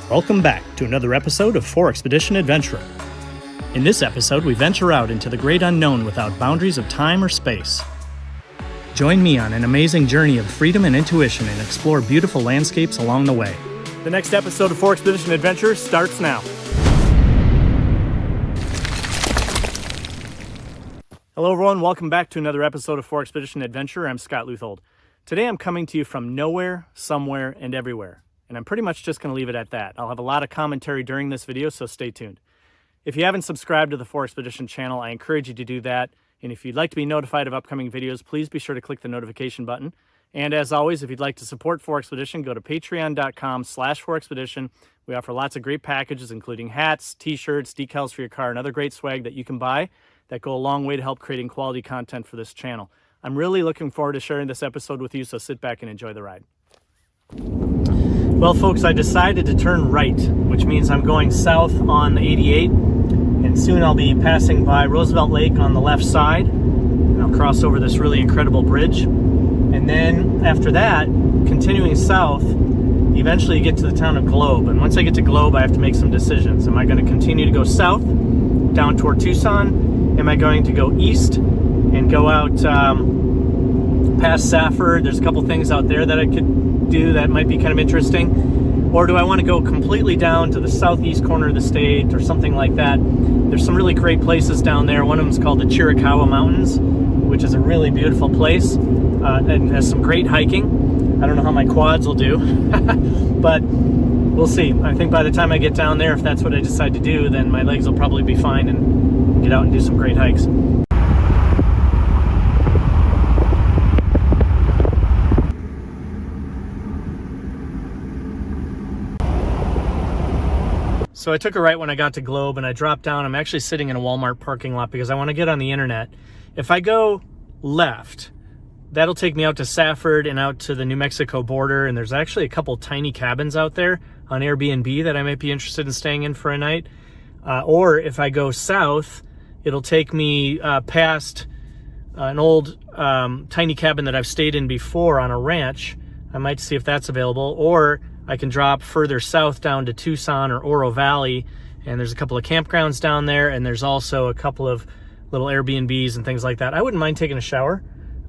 Welcome back to another episode of 4Expedition Adventurer. In this episode, we venture out into the great unknown without boundaries of time or space. Join me on an amazing journey of freedom and intuition and explore beautiful landscapes along the way. The next episode of 4Expedition Adventure starts now. Hello everyone, welcome back to another episode of 4Expedition Adventure. I'm Scott Leuthold. Today I'm coming to you from nowhere, somewhere, and everywhere. And I'm pretty much just going to leave it at that. I'll have a lot of commentary during this video, so stay tuned. If you haven't subscribed to the 4Expedition channel, I encourage you to do that. And if you'd like to be notified of upcoming videos, please be sure to click the notification button. And as always, if you'd like to support 4Expedition, go to patreon.com/4Expedition. We offer lots of great packages, including hats, t-shirts, decals for your car, and other great swag that you can buy that go a long way to help creating quality content for this channel. I'm really looking forward to sharing this episode with you, so sit back and enjoy the ride. Well, folks, I decided to turn right, which means I'm going south on the 88, and soon I'll be passing by Roosevelt Lake on the left side, and I'll cross over this really incredible bridge. And then after that, continuing south, eventually you get to the town of Globe. And once I get to Globe, I have to make some decisions. Am I going to continue to go south, down toward Tucson? Am I going to go east and go out past Safford? There's a couple things out there that I could do that might be kind of interesting. Or do I want to go completely down to the southeast corner of the state or something like that? There's some really great places down there. One of them is called the Chiracahua Mountains, which is a really beautiful place and has some great hiking. I don't know how my quads will do, but we'll see. I think by the time I get down there, if that's what I decide to do, then my legs will probably be fine and get out and do some great hikes. So I took a right when I got to Globe and I dropped down. I'm actually sitting in a Walmart parking lot because I want to get on the internet. If I go left, that'll take me out to Safford and out to the New Mexico border. And there's actually a couple tiny cabins out there on Airbnb that I might be interested in staying in for a night. Or if I go south, it'll take me past an old tiny cabin that I've stayed in before on a ranch. I might see if that's available. Or I can drop further south down to Tucson or Oro Valley, and there's a couple of campgrounds down there, and there's also a couple of little Airbnbs and things like that. I wouldn't mind taking a shower.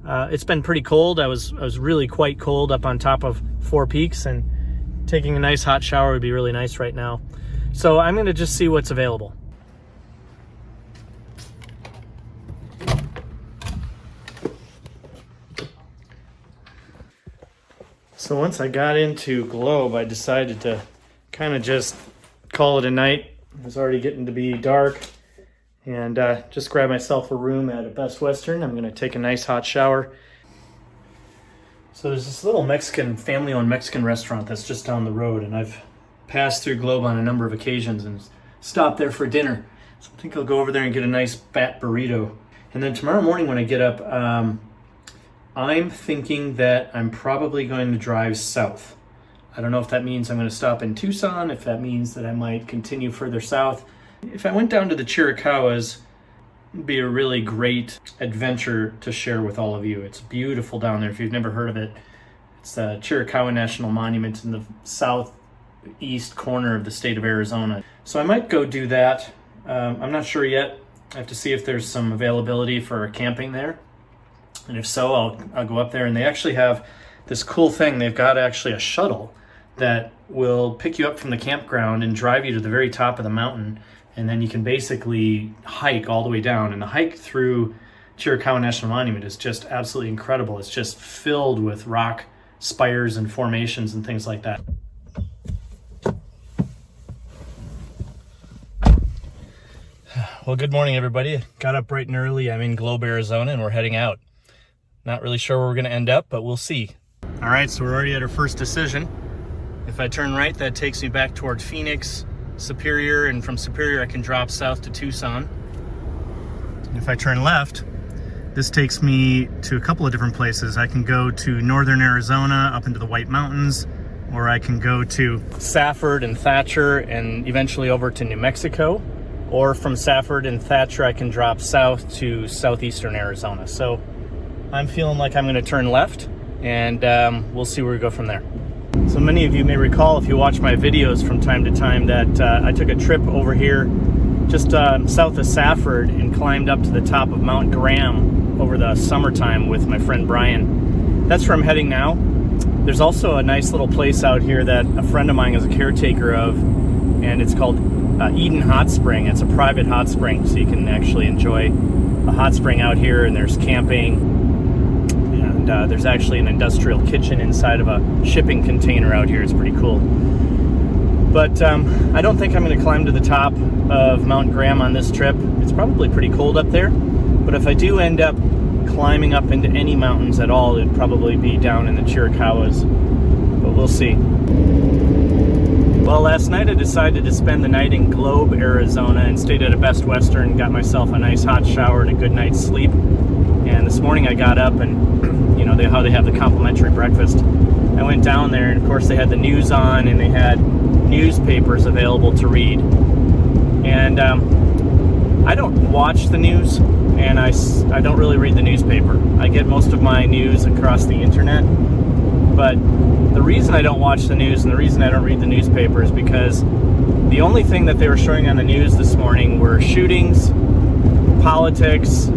It's been pretty cold. I was really quite cold up on top of Four Peaks, and taking a nice hot shower would be really nice right now. So I'm going to just see what's available. So once I got into Globe, I decided to kind of just call it a night. It was already getting to be dark, and just grab myself a room at a Best Western. I'm going to take a nice hot shower. So there's this little family-owned Mexican restaurant that's just down the road, and I've passed through Globe on a number of occasions and stopped there for dinner. So I think I'll go over there and get a nice fat burrito. And then tomorrow morning when I get up, I'm thinking that I'm probably going to drive south. I don't know if that means I'm going to stop in Tucson, if that means that I might continue further south. If I went down to the Chiricahuas, it'd be a really great adventure to share with all of you. It's beautiful down there if you've never heard of it. It's the Chiracahua National Monument in the southeast corner of the state of Arizona. So I might go do that. I'm not sure yet. I have to see if there's some availability for camping there. And if so, I'll go up there. And they actually have this cool thing. They've got actually a shuttle that will pick you up from the campground and drive you to the very top of the mountain. And then you can basically hike all the way down. And the hike through Chiracahua National Monument is just absolutely incredible. It's just filled with rock spires and formations and things like that. Well, good morning, everybody. Got up bright and early. I'm in Globe, Arizona, and we're heading out. Not really sure where we're going to end up, but we'll see. All right, so we're already at our first decision. If I turn right, that takes me back toward Phoenix, Superior, and from Superior I can drop south to Tucson. If I turn left, this takes me to a couple of different places. I can go to northern Arizona, up into the White Mountains, or I can go to Safford and Thatcher and eventually over to New Mexico. Or from Safford and Thatcher, I can drop south to southeastern Arizona. So I'm feeling like I'm going to turn left, and we'll see where we go from there. So many of you may recall, if you watch my videos from time to time, that I took a trip over here just south of Safford and climbed up to the top of Mount Graham over the summertime with my friend Brian. That's where I'm heading now. There's also a nice little place out here that a friend of mine is a caretaker of, and it's called Eden Hot Spring. It's a private hot spring, so you can actually enjoy a hot spring out here, and there's camping. There's actually an industrial kitchen inside of a shipping container out here. It's pretty cool. But I don't think I'm going to climb to the top of Mount Graham on this trip. It's probably pretty cold up there. But if I do end up climbing up into any mountains at all, it'd probably be down in the Chiracahuas. But we'll see. Well, last night I decided to spend the night in Globe, Arizona, and stayed at a Best Western, got myself a nice hot shower and a good night's sleep. And this morning I got up and, you know, how they have the complimentary breakfast. I went down there, and of course they had the news on, and they had newspapers available to read. And I don't watch the news, and I don't really read the newspaper. I get most of my news across the internet. But the reason I don't watch the news and the reason I don't read the newspaper is because the only thing that they were showing on the news this morning were shootings, politics,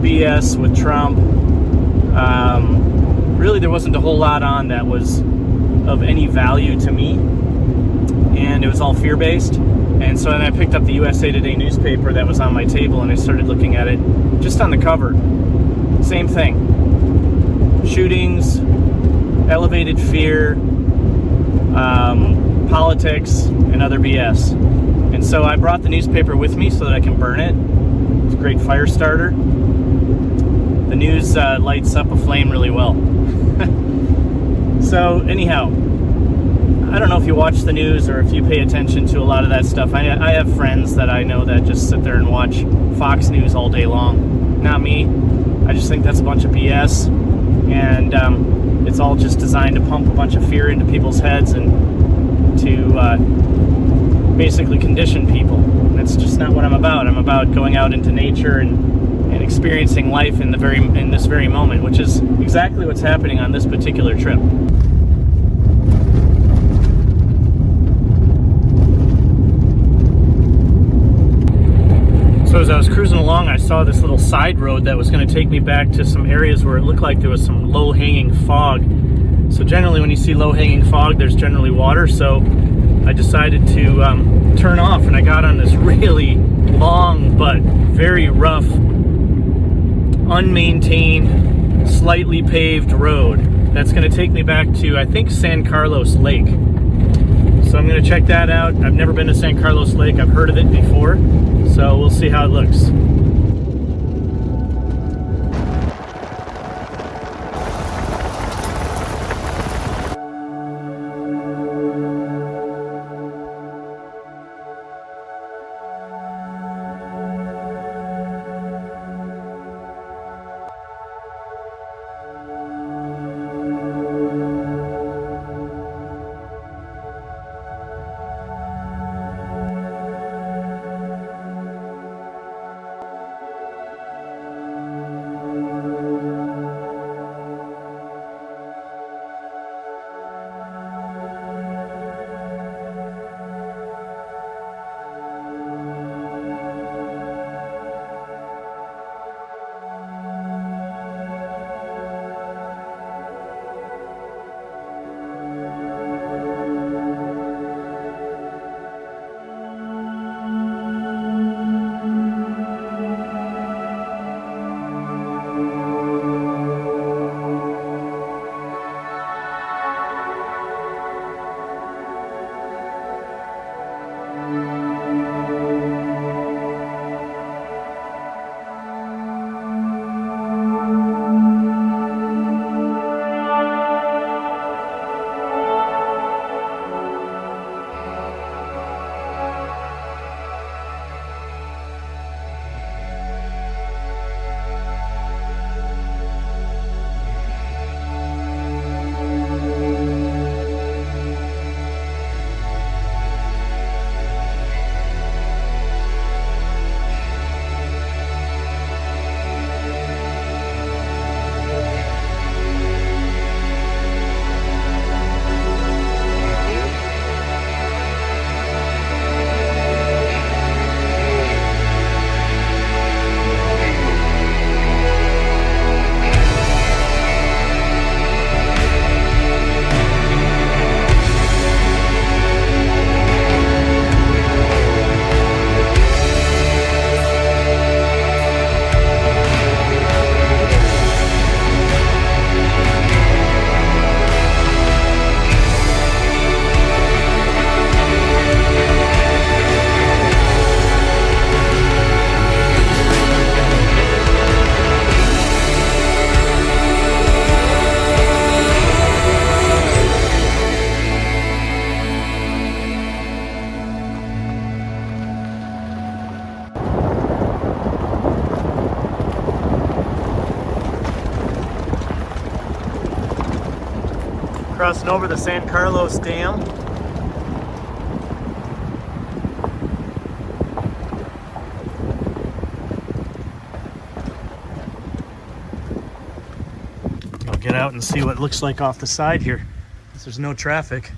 BS with Trump. Really, there wasn't a whole lot on that was of any value to me, and it was all fear-based. And so then I picked up the USA Today newspaper that was on my table, and I started looking at it. Just on the cover, same thing: shootings, elevated fear, politics, and other BS. And so I brought the newspaper with me so that I can burn it. It's a great fire starter. The news lights up a flame really well. So anyhow, I don't know if you watch the news or if you pay attention to a lot of that stuff. I have friends that I know that just sit there and watch Fox News all day long. Not me. I just think that's a bunch of BS, and it's all just designed to pump a bunch of fear into people's heads and to basically condition people. And that's just not what I'm about. I'm about going out into nature and experiencing life in this very moment, which is exactly what's happening on this particular trip. So as I was cruising along, I saw this little side road that was going to take me back to some areas where it looked like there was some low-hanging fog. So generally when you see low-hanging fog, there's generally water, so I decided to turn off, and I got on this really long but very rough, unmaintained, slightly paved road that's going to take me back to, I think, San Carlos Lake. So I'm going to check that out. I've never been to San Carlos Lake. I've heard of it before, so we'll see how it looks. crossing over the San Carlos Dam. I'll get out and see what it looks like off the side here, because there's no traffic.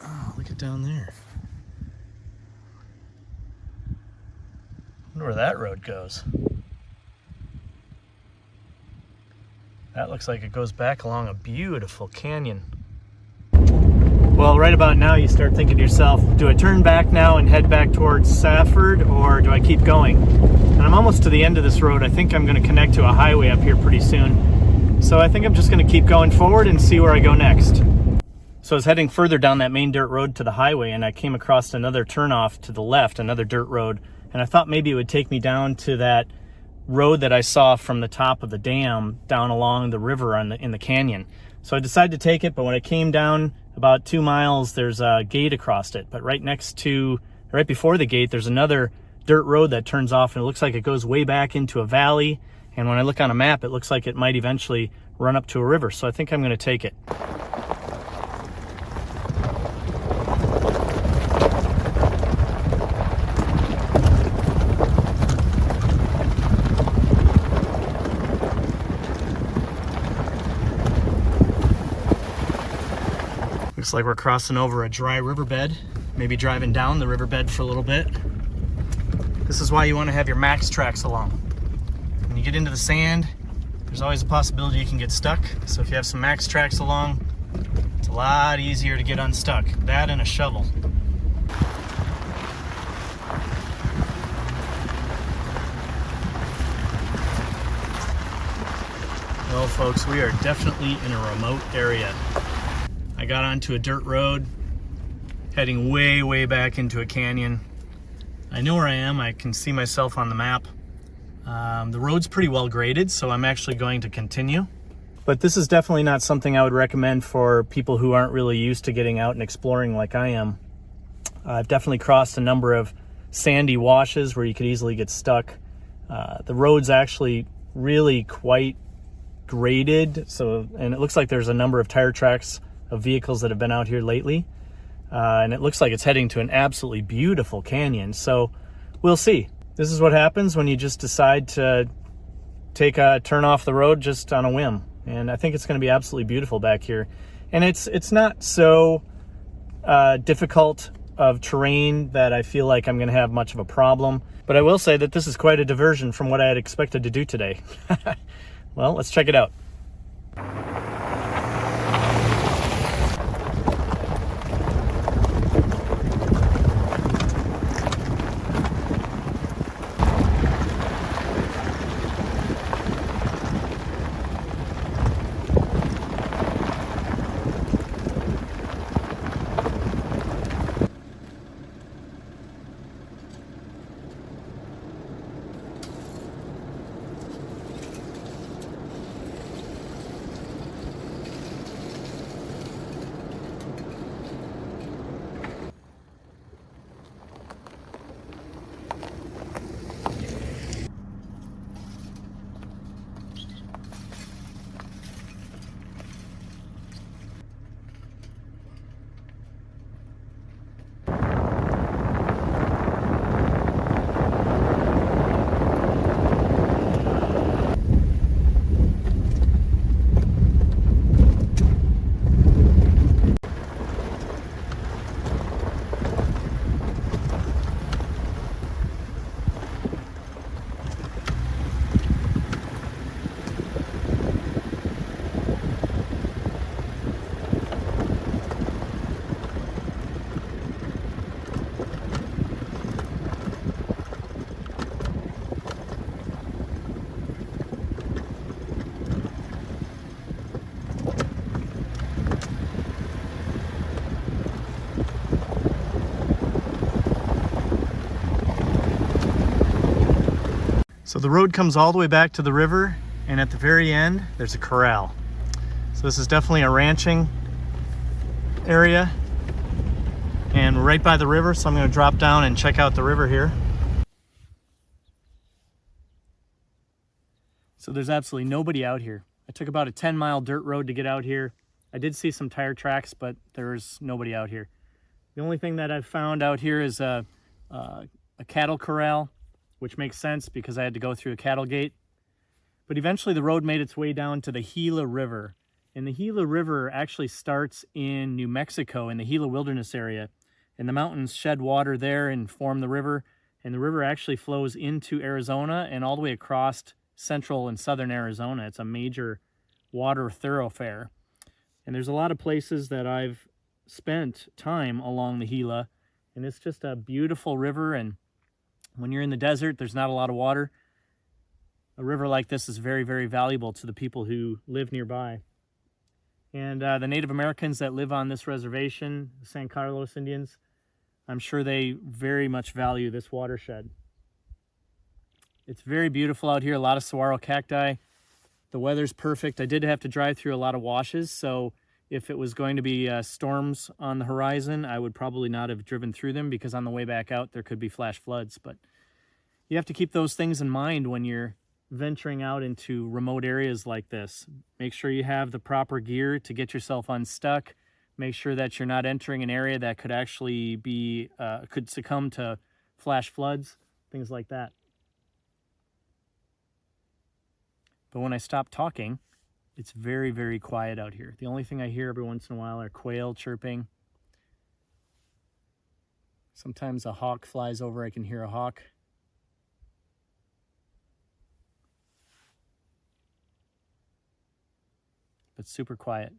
Oh, look at down there. I wonder where that road goes. That looks like it goes back along a beautiful canyon. Well, right about now you start thinking to yourself, do I turn back now and head back towards Safford, or do I keep going? And I'm almost to the end of this road. I think I'm going to connect to a highway up here pretty soon. So I think I'm just going to keep going forward and see where I go next. So I was heading further down that main dirt road to the highway, and I came across another turnoff to the left, another dirt road. And I thought maybe it would take me down to that road that I saw from the top of the dam down along the river in the canyon. So I decided to take it, but when I came down about 2 miles, there's a gate across it. But right before the gate, there's another dirt road that turns off, and it looks like it goes way back into a valley. And when I look on a map, it looks like it might eventually run up to a river. So I think I'm going to take it. Looks like we're crossing over a dry riverbed, maybe driving down the riverbed for a little bit. This is why you want to have your max tracks along. When you get into the sand, there's always a possibility you can get stuck. So if you have some max tracks along, it's a lot easier to get unstuck. That and a shovel. Well, folks, we are definitely in a remote area. I got onto a dirt road, heading way, way back into a canyon. I know where I am. I can see myself on the map. The road's pretty well graded, so I'm actually going to continue. But this is definitely not something I would recommend for people who aren't really used to getting out and exploring like I am. I've definitely crossed a number of sandy washes where you could easily get stuck. The road's actually really quite graded, and it looks like there's a number of tire tracks of vehicles that have been out here lately. And it looks like it's heading to an absolutely beautiful canyon. So we'll see. This is what happens when you just decide to take a turn off the road just on a whim. And I think it's going to be absolutely beautiful back here. And it's not so difficult of terrain that I feel like I'm going to have much of a problem. But I will say that this is quite a diversion from what I had expected to do today. Well, let's check it out. So the road comes all the way back to the river, and at the very end, there's a corral. So this is definitely a ranching area, and right by the river, so I'm going to drop down and check out the river here. So there's absolutely nobody out here. I took about a 10-mile dirt road to get out here. I did see some tire tracks, but there's nobody out here. The only thing that I've found out here is a cattle corral, which makes sense because I had to go through a cattle gate. But eventually the road made its way down to the Gila River. And the Gila River actually starts in New Mexico in the Gila Wilderness area. And the mountains shed water there and form the river. And the river actually flows into Arizona and all the way across central and southern Arizona. It's a major water thoroughfare. And there's a lot of places that I've spent time along the Gila. And it's just a beautiful river. And when you're in the desert, there's not a lot of water. A river like this is very, very valuable to the people who live nearby. And the Native Americans that live on this reservation, the San Carlos Indians, I'm sure they very much value this watershed. It's very beautiful out here, a lot of saguaro cacti. The weather's perfect. I did have to drive through a lot of washes, so if it was going to be storms on the horizon, I would probably not have driven through them because on the way back out, there could be flash floods. But you have to keep those things in mind when you're venturing out into remote areas like this. Make sure you have the proper gear to get yourself unstuck. Make sure that you're not entering an area that could actually be, could succumb to flash floods, things like that. But when I stop talking, it's very, very quiet out here. The only thing I hear every once in a while are quail chirping. Sometimes a hawk flies over, I can hear a hawk. But super quiet.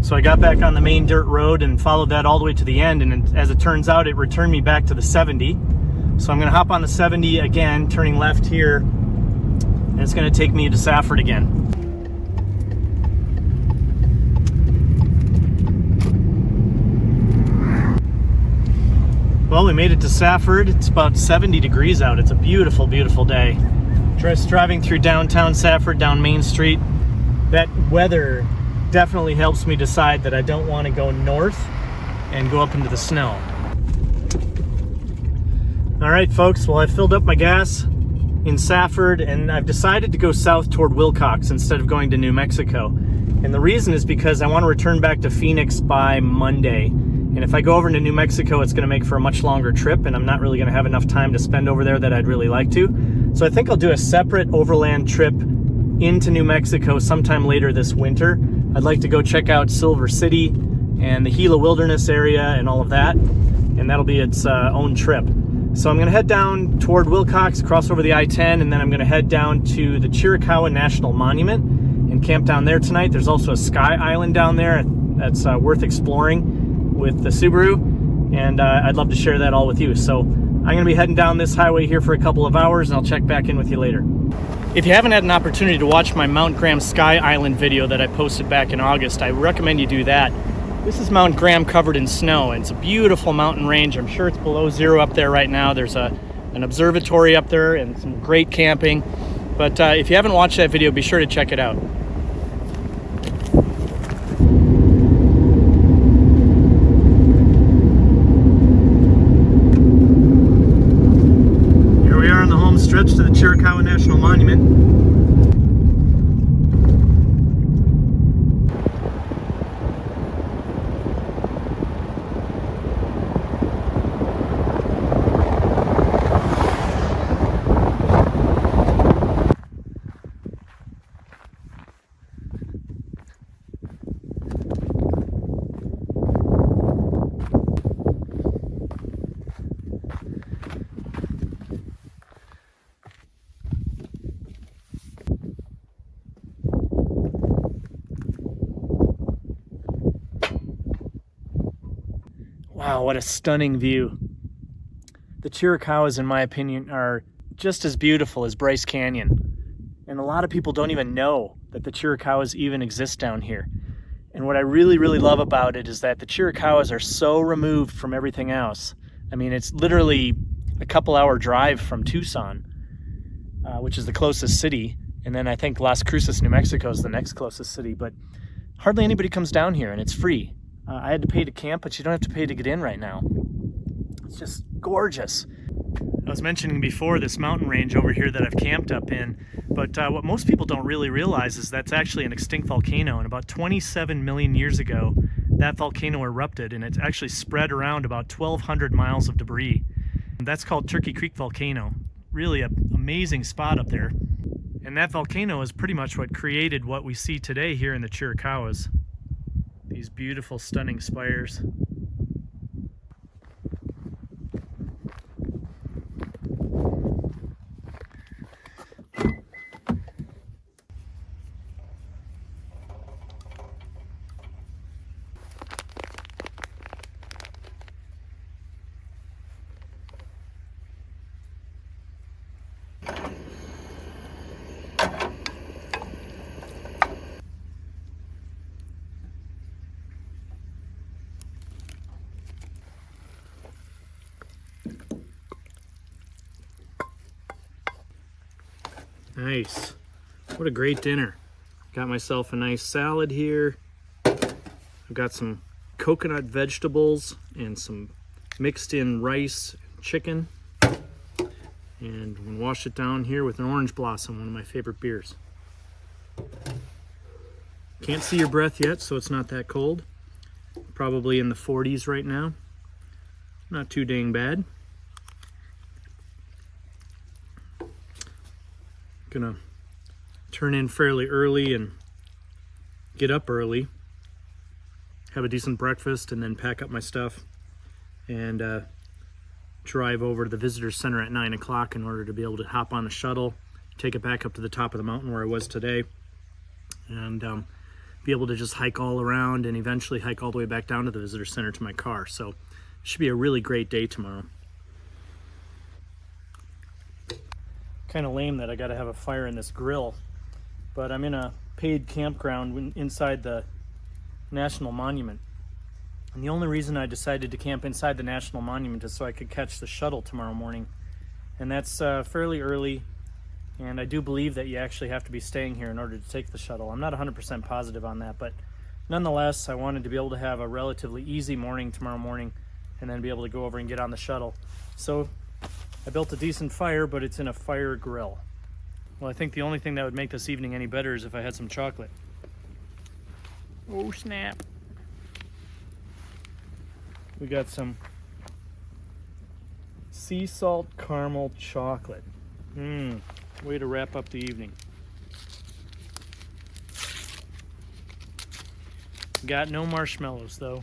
So I got back on the main dirt road and followed that all the way to the end, and as it turns out, it returned me back to the 70. So I'm gonna hop on the 70 again, turning left here, and it's gonna take me to Safford again. Well, we made it to Safford. It's about 70 degrees out. It's a beautiful, beautiful day. Just driving through downtown Safford, down Main Street. That weather definitely helps me decide that I don't want to go north and go up into the snow. All right, folks, well, I filled up my gas in Safford and I've decided to go south toward Wilcox instead of going to New Mexico. And the reason is because I want to return back to Phoenix by Monday. And if I go over to New Mexico, it's going to make for a much longer trip, and I'm not really going to have enough time to spend over there that I'd really like to. So I think I'll do a separate overland trip into New Mexico sometime later this winter. I'd like to go check out Silver City and the Gila Wilderness area and all of that, and that'll be its own trip. So I'm gonna head down toward Wilcox, cross over the I-10, and then I'm gonna head down to the Chiracahua National Monument and camp down there tonight. There's also a sky island down there that's worth exploring with the Subaru, and I'd love to share that all with you. So I'm gonna be heading down this highway here for a couple of hours, and I'll check back in with you later. If you haven't had an opportunity to watch my Mount Graham Sky Island video that I posted back in August, I recommend you do that. This is Mount Graham covered in snow, and it's a beautiful mountain range. I'm sure it's below zero up there right now. There's an observatory up there and some great camping. But if you haven't watched that video, be sure to check it out. Here we are on the home stretch to the Chiracahua National Monument. Wow, what a stunning view. The Chiracahuas, in my opinion, are just as beautiful as Bryce Canyon. And a lot of people don't even know that the Chiracahuas even exist down here. And what I really, really love about it is that the Chiracahuas are so removed from everything else. I mean, it's literally a couple-hour drive from Tucson, which is the closest city. And then I think Las Cruces, New Mexico is the next closest city. But hardly anybody comes down here, and it's free. I had to pay to camp, but you don't have to pay to get in right now. It's just gorgeous. I was mentioning before this mountain range over here that I've camped up in, but what most people don't really realize is that's actually an extinct volcano, and about 27 million years ago, that volcano erupted, and it actually spread around about 1,200 miles of debris. And that's called Turkey Creek Volcano. Really an amazing spot up there. And that volcano is pretty much what created what we see today here in the Chiracahuas. These beautiful, stunning spires. Nice. What a great dinner. Got myself a nice salad here. I've got some coconut vegetables and some mixed in rice and chicken. And I'm gonna wash it down here with an orange blossom, one of my favorite beers. Can't see your breath yet, so it's not that cold. Probably in the 40s right now. Not too dang bad. Gonna turn in fairly early and get up early, have a decent breakfast, and then pack up my stuff and drive over to the visitor center at 9 o'clock in order to be able to hop on a shuttle, take it back up to the top of the mountain where I was today, and be able to just hike all around and eventually hike all the way back down to the visitor center to my car. So it should be a really great day tomorrow. Kind of lame that I got to have a fire in this grill, but I'm in a paid campground inside the National Monument. And the only reason I decided to camp inside the National Monument is so I could catch the shuttle tomorrow morning. And that's fairly early, and I do believe that you actually have to be staying here in order to take the shuttle. I'm not 100% positive on that, but nonetheless, I wanted to be able to have a relatively easy morning tomorrow morning and then be able to go over and get on the shuttle. So I built a decent fire, but it's in a fire grill. Well, I think the only thing that would make this evening any better is if I had some chocolate. Oh, snap. We got some sea salt caramel chocolate. Way to wrap up the evening. Got no marshmallows though.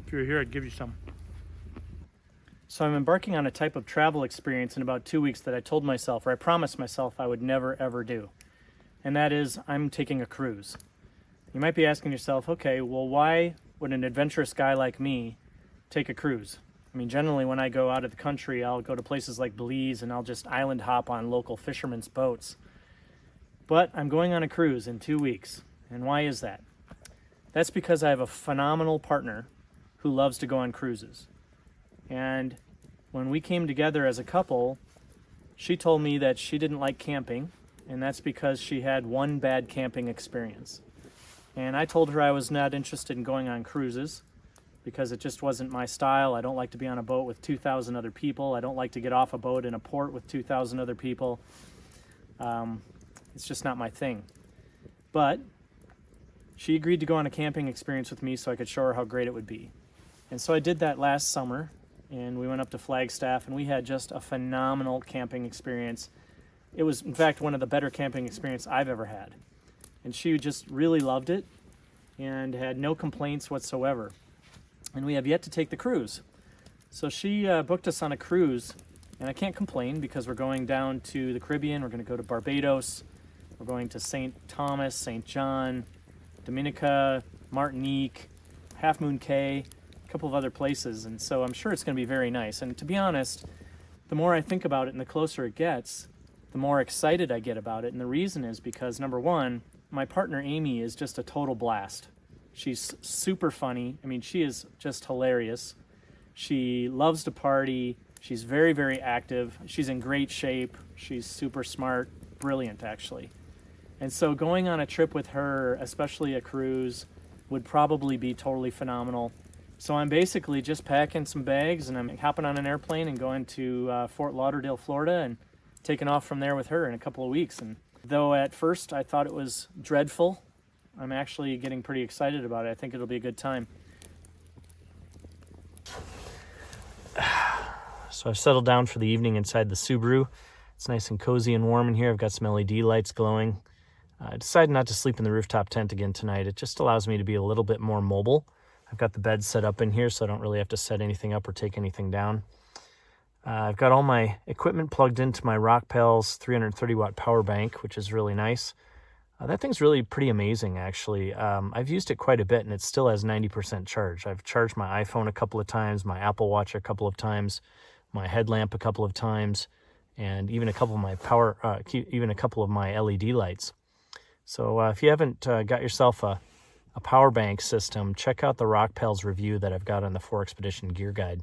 If you were here, I'd give you some. So I'm embarking on a type of travel experience in about 2 weeks that I told myself, or I promised myself I would never ever do. And that is, I'm taking a cruise. You might be asking yourself, okay, well, why would an adventurous guy like me take a cruise? I mean, generally when I go out of the country, I'll go to places like Belize and I'll just island hop on local fishermen's boats. But I'm going on a cruise in 2 weeks. And why is that? That's because I have a phenomenal partner who loves to go on cruises. And when we came together as a couple, she told me that she didn't like camping, and that's because she had one bad camping experience. And I told her I was not interested in going on cruises because it just wasn't my style. I don't like to be on a boat with 2,000 other people. I don't like to get off a boat in a port with 2,000 other people. It's just not my thing. But she agreed to go on a camping experience with me so I could show her how great it would be. And so I did that last summer, and we went up to Flagstaff, and we had just a phenomenal camping experience. It was, in fact, one of the better camping experiences I've ever had. And she just really loved it and had no complaints whatsoever. And we have yet to take the cruise. So she booked us on a cruise, and I can't complain because we're going down to the Caribbean. We're going to go to Barbados. We're going to St. Thomas, St. John, Dominica, Martinique, Half Moon Cay, couple of other places, and so I'm sure it's going to be very nice. And to be honest, the more I think about it and the closer it gets, the more excited I get about it. And the reason is because, number one, my partner Amy is just a total blast. She's super funny. I mean, she is just hilarious. She loves to party. She's very, very active. She's in great shape. She's super smart, brilliant actually. And so going on a trip with her, especially a cruise, would probably be totally phenomenal. So I'm basically just packing some bags and I'm hopping on an airplane and going to Fort Lauderdale, Florida, and taking off from there with her in a couple of weeks. And though at first I thought it was dreadful, I'm actually getting pretty excited about it. I think it'll be a good time. So I've settled down for the evening inside the Subaru. It's nice and cozy and warm in here. I've got some LED lights glowing. I decided not to sleep in the rooftop tent again tonight. It just allows me to be a little bit more mobile. I've got the bed set up in here, so I don't really have to set anything up or take anything down. I've got all my equipment plugged into my Rockpals 330-watt power bank, which is really nice. That thing's really pretty amazing, actually. I've used it quite a bit, and it still has 90% charge. I've charged my iPhone a couple of times, my Apple Watch a couple of times, my headlamp a couple of times, and even a couple of my LED lights. So if you haven't got yourself a power bank system, check out the Rockpals review that I've got on the 4Expedition Gear Guide.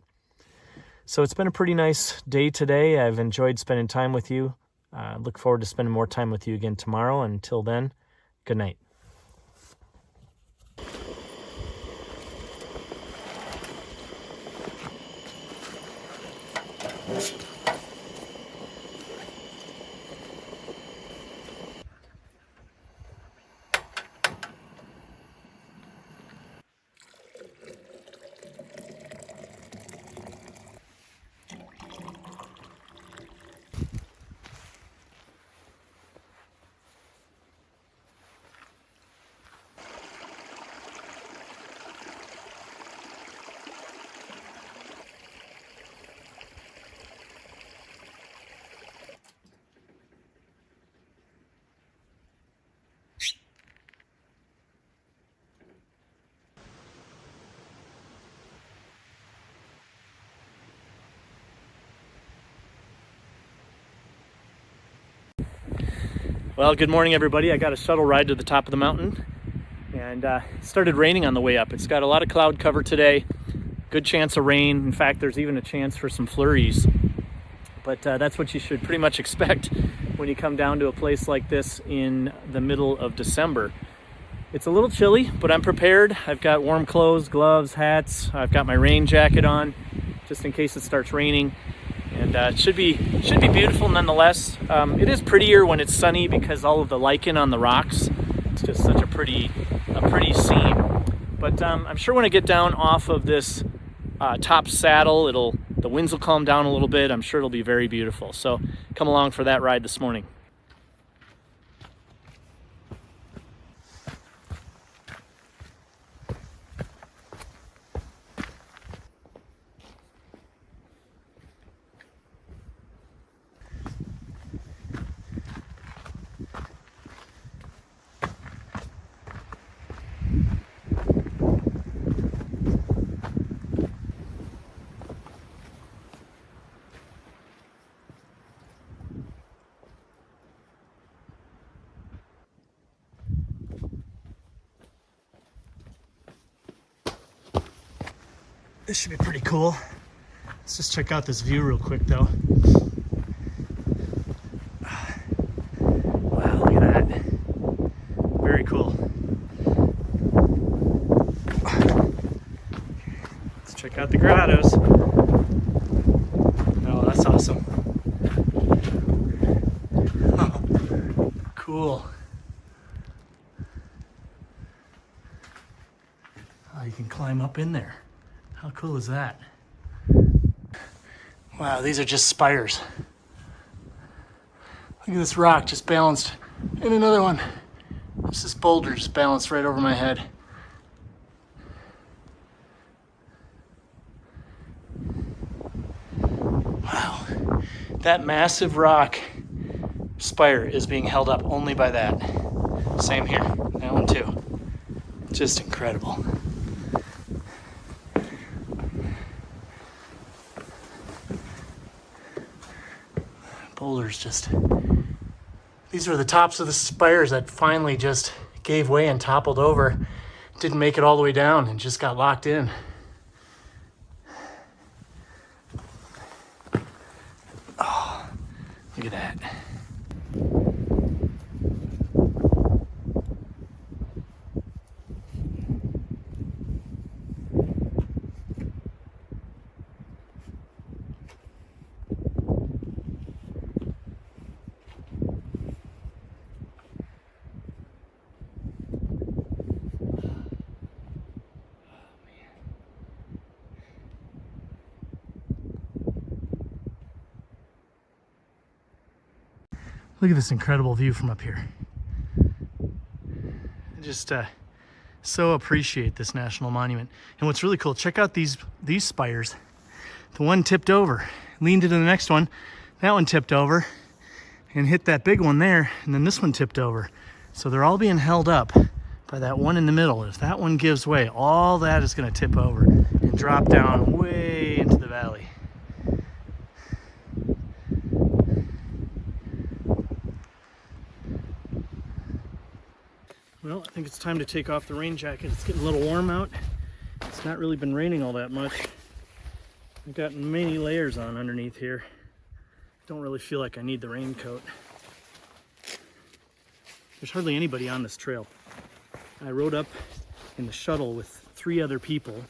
So it's been a pretty nice day today. I've enjoyed spending time with you. Look forward to spending more time with you again tomorrow. Until then, good night. Well, good morning, everybody. I got a shuttle ride to the top of the mountain, and it started raining on the way up. It's got a lot of cloud cover today, good chance of rain. In fact, there's even a chance for some flurries. But that's what you should pretty much expect when you come down to a place like this in the middle of December. It's a little chilly, but I'm prepared. I've got warm clothes, gloves, hats. I've got my rain jacket on, just in case it starts raining. And it should be beautiful nonetheless. It is prettier when it's sunny because all of the lichen on the rocks. It's just such a pretty scene. But I'm sure when I get down off of this top saddle. The winds will calm down a little bit. I'm sure it'll be very beautiful. So come along for that ride this morning. This should be pretty cool. Let's just check out this view real quick though. Wow, look at that. Very cool. Let's check out the grottos. Oh, that's awesome. Oh, cool. Oh, you can climb up in there. How cool is that? Wow, these are just spires. Look at this rock just balanced. And another one. It's this boulder just balanced right over my head. Wow. That massive rock spire is being held up only by that. Same here. That one too. Just incredible. Boulders just, these are the tops of the spires that finally just gave way and toppled over. Didn't make it all the way down and just got locked in. Oh, look at that. Look at this incredible view from up here. I just so appreciate this national monument. And what's really cool, check out these spires. The one tipped over, leaned into the next one. That one tipped over and hit that big one there. And then this one tipped over. So they're all being held up by that one in the middle. If that one gives way, all that is gonna tip over and drop down way into the valley. Well, I think it's time to take off the rain jacket. It's getting a little warm out. It's not really been raining all that much. I've got many layers on underneath here. Don't really feel like I need the raincoat. There's hardly anybody on this trail. I rode up in the shuttle with 3 other people,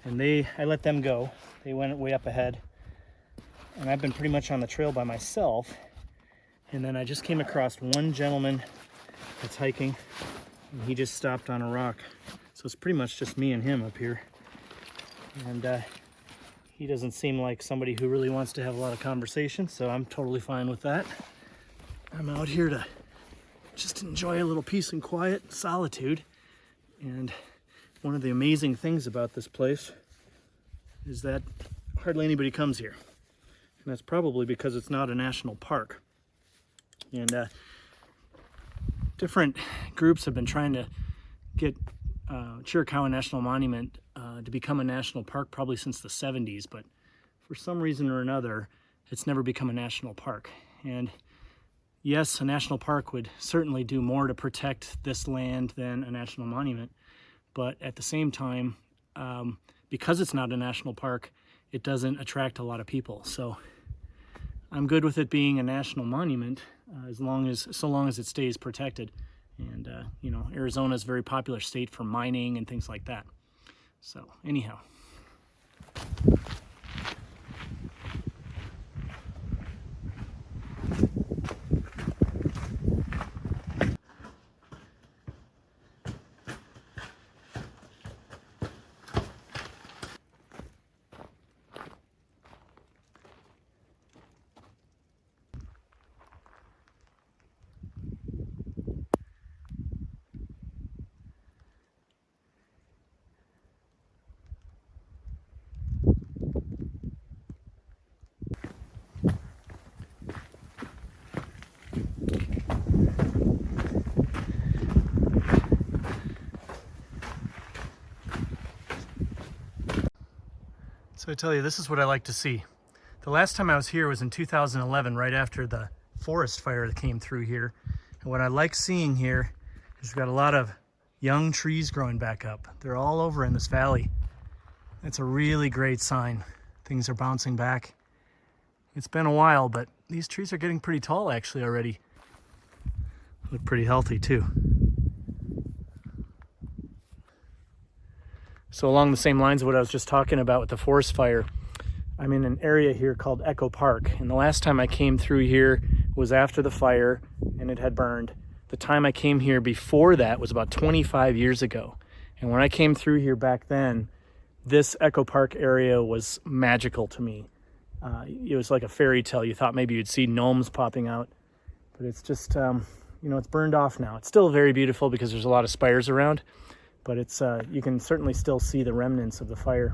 and I let them go. They went way up ahead. And I've been pretty much on the trail by myself. And then I just came across one gentleman that's hiking, and he just stopped on a rock. So it's pretty much just me and him up here. And he doesn't seem like somebody who really wants to have a lot of conversation, so I'm totally fine with that. I'm out here to just enjoy a little peace and quiet, solitude. And one of the amazing things about this place is that hardly anybody comes here. And that's probably because it's not a national park. And different groups have been trying to get Chiracahua National Monument to become a national park probably since the 70s, but for some reason or another, it's never become a national park. And yes, a national park would certainly do more to protect this land than a national monument, but at the same time, because it's not a national park, it doesn't attract a lot of people. So I'm good with it being a national monument so long as it stays protected. And you know, Arizona is a very popular state for mining and things like that. So anyhow. So I tell you, this is what I like to see. The last time I was here was in 2011, right after the forest fire that came through here. And what I like seeing here is we've got a lot of young trees growing back up. They're all over in this valley. It's a really great sign. Things are bouncing back. It's been a while, but these trees are getting pretty tall actually already. Look pretty healthy too. So along the same lines of what I was just talking about with the forest fire, I'm in an area here called Echo Park. And the last time I came through here was after the fire and it had burned. The time I came here before that was about 25 years ago. And when I came through here back then, this Echo Park area was magical to me. It was like a fairy tale. You thought maybe you'd see gnomes popping out, but it's just, it's burned off now. It's still very beautiful because there's a lot of spires around, but it's you can certainly still see the remnants of the fire.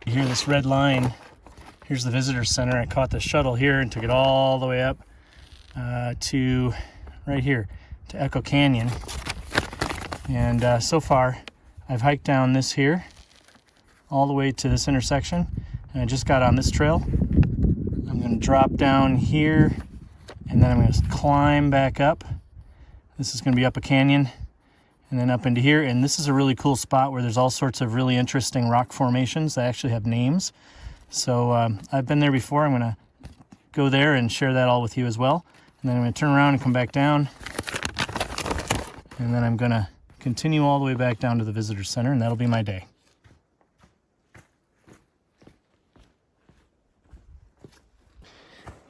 You hear this red line. Here's the visitor center. I caught the shuttle here and took it all the way up to right here to Echo Canyon. And so far I've hiked down this here all the way to this intersection, and I just got on this trail. I'm going to drop down here and then I'm going to climb back up. This is going to be up a canyon and then up into here. And this is a really cool spot where there's all sorts of really interesting rock formations that actually have names. So I've been there before. I'm going to go there and share that all with you as well. And then I'm going to turn around and come back down. And then I'm going to continue all the way back down to the visitor center, and that'll be my day.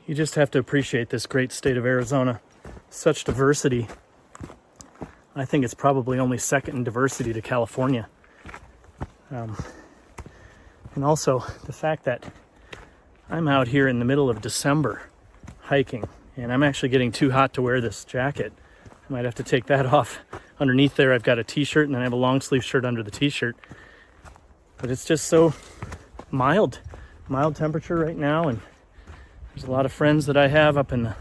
You just have to appreciate this great state of Arizona. Such diversity. I think it's probably only second in diversity to California. And also the fact that I'm out here in the middle of December hiking, and I'm actually getting too hot to wear this jacket. I might have to take that off. Underneath there I've got a t-shirt, and then I have a long sleeve shirt under the t-shirt. But it's just so mild temperature right now, and there's a lot of friends that I have up in the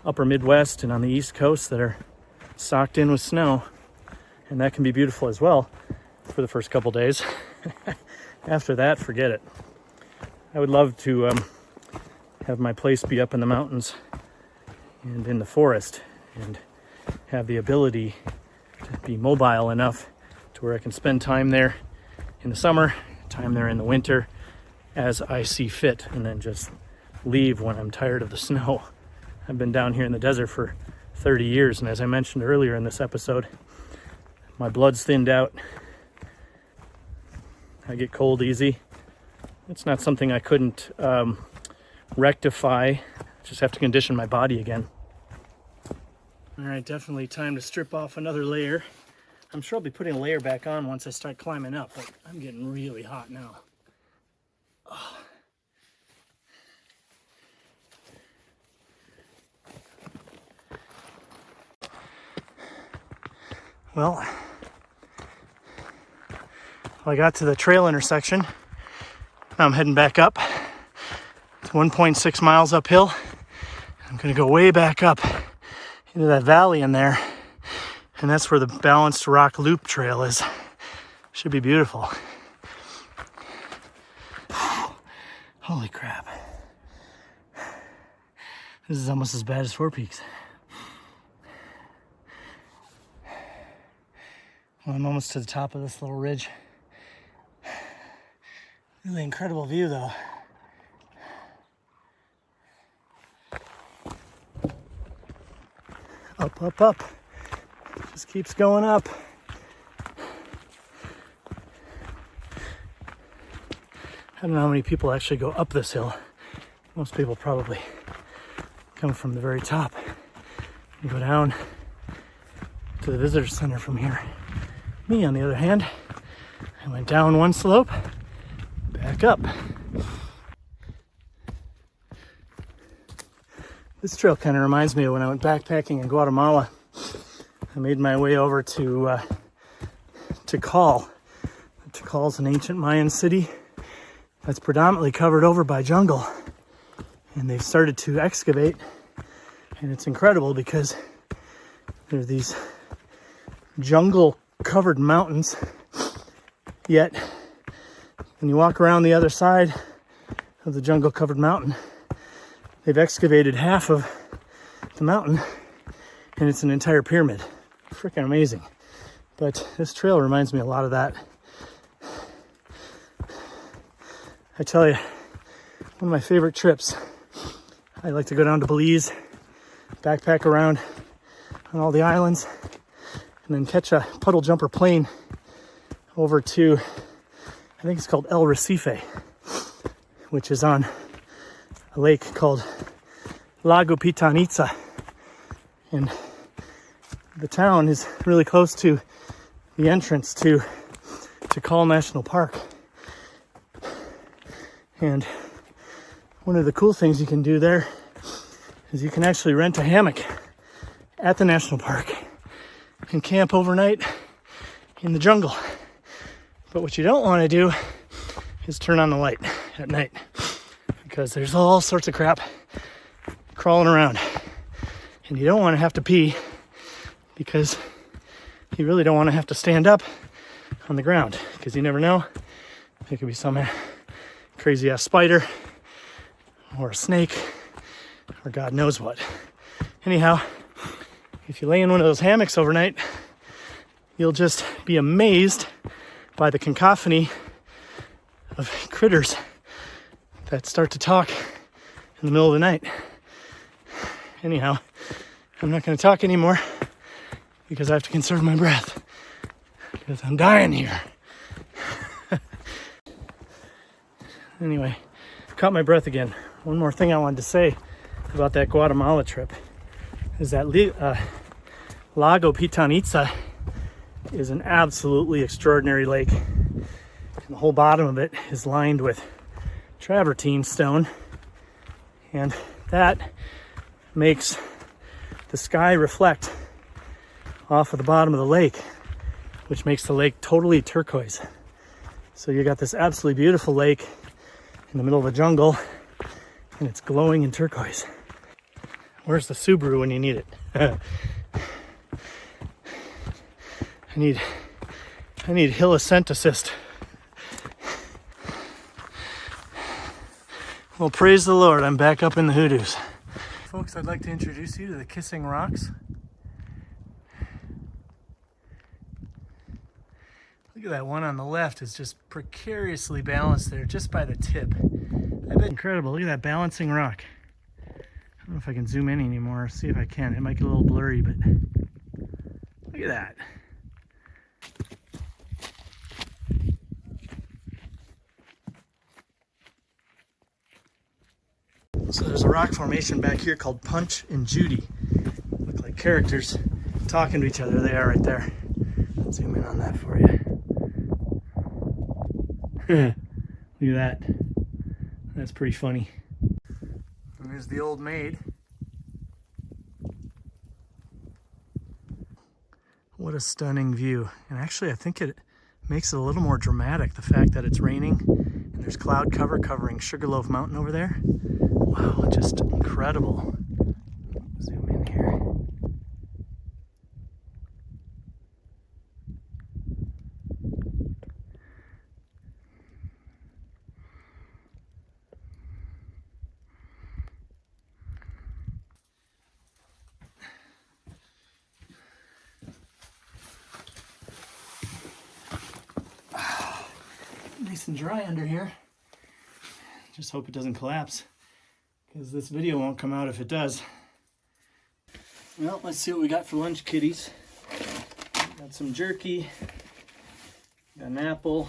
upper Midwest and on the East Coast that are socked in with snow, and that can be beautiful as well for the first couple days. After that, forget it. I would love to have my place be up in the mountains and in the forest and have the ability to be mobile enough to where I can spend time there in the summer, time there in the winter as I see fit, and then just leave when I'm tired of the snow. I've been down here in the desert for 30 years, and as I mentioned earlier in this episode, my blood's thinned out. I get cold easy. It's not something I couldn't rectify. Just have to condition my body again. All right, definitely time to strip off another layer. I'm sure I'll be putting a layer back on once I start climbing up, but I'm getting really hot now. Oh. Well, I got to the trail intersection. Now I'm heading back up. It's 1.6 miles uphill. I'm gonna go way back up into that valley in there, and that's where the balanced rock loop trail is. Should be beautiful. Holy crap. This is almost as bad as Four Peaks. Well, I'm almost to the top of this little ridge. Really incredible view though. Up, up, up. Just keeps going up. don't know how many people actually go up this hill. Most people probably come from the very top and go down to the visitor center from here. Me, on the other hand, I went down one slope, back up. This trail kind of reminds me of when I went backpacking in Guatemala. I made my way over to Tikal. Tikal is an ancient Mayan city that's predominantly covered over by jungle. And they've started to excavate, and it's incredible because there's these jungle-covered mountains, yet when you walk around the other side of the jungle-covered mountain, they've excavated half of the mountain, and it's an entire pyramid. Freaking amazing. But this trail reminds me a lot of that. I tell you, one of my favorite trips. I like to go down to Belize, backpack around on all the islands, and then catch a puddle jumper plane over to, I think it's called El Recife, which is on a lake called Lago Pitanitza. And the town is really close to the entrance to Tikal National Park. And one of the cool things you can do there is you can actually rent a hammock at the national park and camp overnight in the jungle. But what you don't want to do is turn on the light at night, because there's all sorts of crap crawling around. And you don't want to have to pee, because you really don't want to have to stand up on the ground, because you never know. There could be some crazy ass spider or a snake or God knows what. Anyhow, if you lay in one of those hammocks overnight, you'll just be amazed by the cacophony of critters that start to talk in the middle of the night. Anyhow, I'm not going to talk anymore because I have to conserve my breath, because I'm dying here. Anyway, caught my breath again. One more thing I wanted to say about that Guatemala trip is that Lago Pitanitza is an absolutely extraordinary lake. And the whole bottom of it is lined with travertine stone, and that makes the sky reflect off of the bottom of the lake, which makes the lake totally turquoise. So you got this absolutely beautiful lake in the middle of a jungle, and it's glowing in turquoise. Where's the Subaru when you need it? I need hill ascent assist. Well, praise the Lord, I'm back up in the hoodoos. Folks, I'd like to introduce you to the Kissing Rocks. Look at that one on the left, is just precariously balanced there just by the tip. I bet incredible. Look at that balancing rock. I don't know if I can zoom in anymore. See if I can. It might get a little blurry, but look at that. So there's a rock formation back here called Punch and Judy. Look like characters talking to each other. They are right there. I'll zoom in on that for you. Look at that. That's pretty funny. And there's the old maid. What a stunning view. And actually, I think it makes it a little more dramatic, the fact that it's raining and there's cloud cover covering Sugarloaf Mountain over there. Wow, just incredible. Zoom in here. Nice and dry under here. Just hope it doesn't collapse, because this video won't come out if it does. Well, let's see what we got for lunch, kiddies. Got some jerky, got an apple,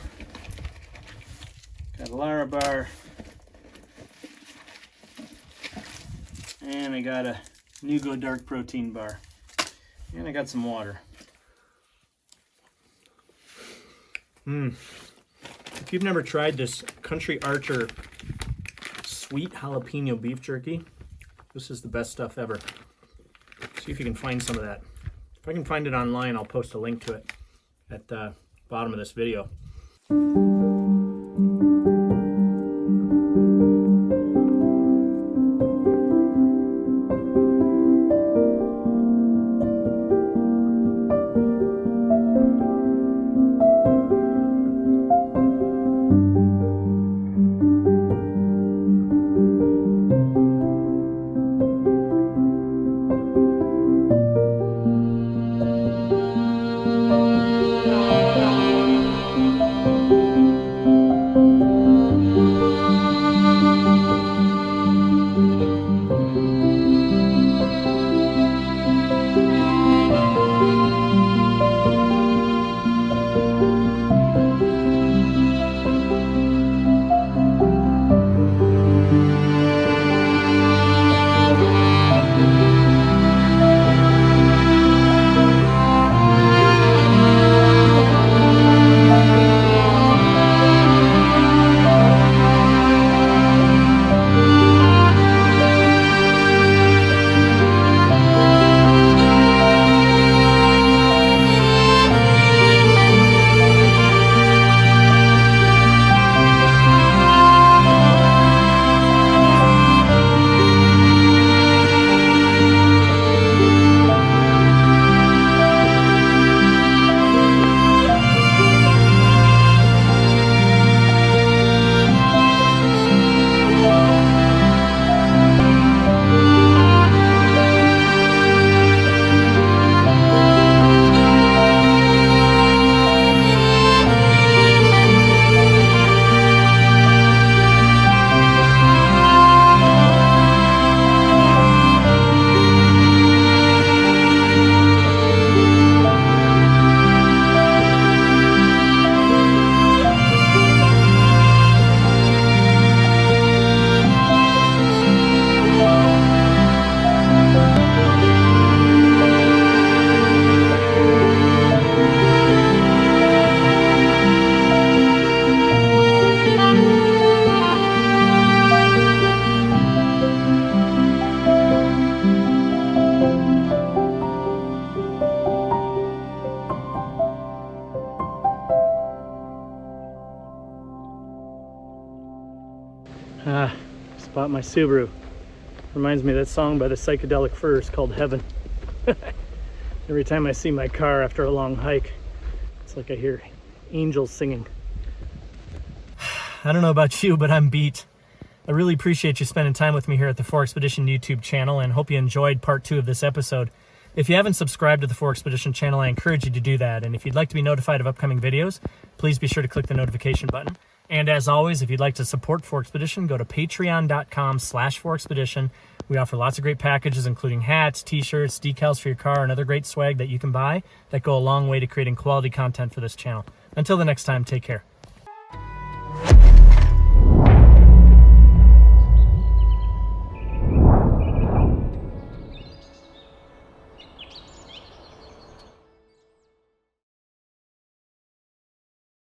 got Got a Lara bar. And I got a Nugo dark protein bar. And I got some water. If you've never tried this Country Archer sweet jalapeno beef jerky, this is the best stuff ever. See if you can find some of that. If I can find it online, I'll post a link to it at the bottom of this video. Just bought my Subaru. Reminds me of that song by the Psychedelic Furs called Heaven. Every time I see my car after a long hike, it's like I hear angels singing. I don't know about you, but I'm beat. I really appreciate you spending time with me here at the 4Expedition YouTube channel, and hope you enjoyed part 2 of this episode. If you haven't subscribed to the 4Expedition channel, I encourage you to do that. And if you'd like to be notified of upcoming videos, please be sure to click the notification button. And as always, if you'd like to support 4Expedition, go to patreon.com/4Expedition. We offer lots of great packages, including hats, t-shirts, decals for your car, and other great swag that you can buy that go a long way to creating quality content for this channel. Until the next time, take care.